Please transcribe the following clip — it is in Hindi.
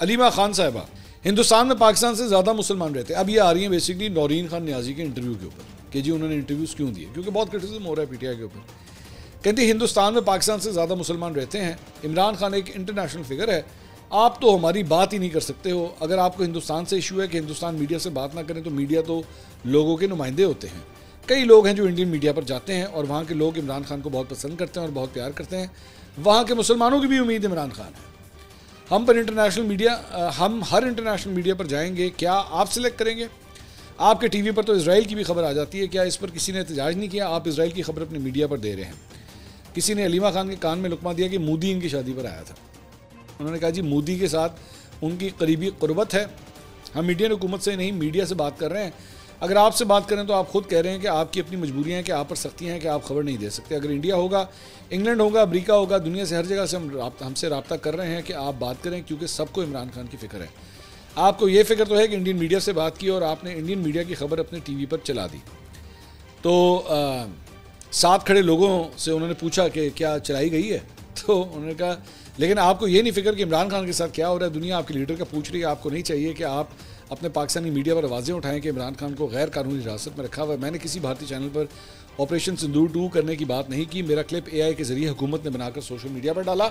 अलीमा खान साहिबा, हिंदुस्तान में पाकिस्तान से ज़्यादा मुसलमान रहते हैं। अब ये आ रही हैं बेसिकली नौरीन खान नियाजी के इंटरव्यू के ऊपर कि जी उन्होंने इंटरव्यूज़ क्यों दिए, क्योंकि बहुत क्रिटिसिज्म हो रहा है पीटीआई के ऊपर। कहती हिंदुस्तान में पाकिस्तान से ज़्यादा मुसलमान रहते हैं, इमरान खान एक इंटरनेशनल फिगर है, आप तो हमारी बात ही नहीं कर सकते हो। अगर आपको हिंदुस्तान से इशू है कि हिंदुस्तान मीडिया से बात ना करें, तो मीडिया तो लोगों के नुमाइंदे होते हैं। कई लोग हैं जो इंडियन मीडिया पर जाते हैं और वहाँ के लोग इमरान खान को बहुत पसंद करते हैं और बहुत प्यार करते हैं। वहाँ के मुसलमानों की भी उम्मीद इमरान खान है। हम पर इंटरनेशनल मीडिया, हम हर इंटरनेशनल मीडिया पर जाएंगे, क्या आप सिलेक्ट करेंगे? आपके टीवी पर तो इजराइल की भी खबर आ जाती है, क्या इस पर किसी ने एहतजाज नहीं किया? आप इजराइल की खबर अपने मीडिया पर दे रहे हैं। किसी ने अलीमा खान के कान में लुकमा दिया कि मोदी इनकी शादी पर आया था। उन्होंने कहा जी मोदी के साथ उनकी करीबी क़ुर्बत है, हम इंडियन हुकूमत से नहीं मीडिया से बात कर रहे हैं। अगर आपसे बात करें तो आप खुद कह रहे हैं कि आपकी अपनी मजबूरियां हैं, कि आप पर सख्तियां हैं, कि आप खबर नहीं दे सकते। अगर इंडिया होगा, इंग्लैंड होगा, अमेरिका होगा, दुनिया से हर जगह से हमसे रब्ता कर रहे हैं कि आप बात करें, क्योंकि सबको इमरान खान की फ़िक्र है। आपको ये फ़िक्र तो है कि इंडियन मीडिया से बात की और आपने इंडियन मीडिया की खबर अपने टीवी पर चला दी। तो साथ खड़े लोगों से उन्होंने पूछा कि क्या चलाई गई है, तो उन्होंने कहा लेकिन आपको ये नहीं फिक्र कि इमरान खान के साथ क्या हो रहा है। दुनिया आपके लीडर का पूछ रही है, आपको नहीं चाहिए कि आप अपने पाकिस्तानी मीडिया पर आवाज़ें उठाएं कि इमरान खान को गैर कानूनी हिरासत में रखा हुआ है। मैंने किसी भारतीय चैनल पर ऑपरेशन सिंदूर 2 करने की बात नहीं की। मेरा क्लिप AI के ज़रिए हुकूमत ने बनाकर सोशल मीडिया पर डाला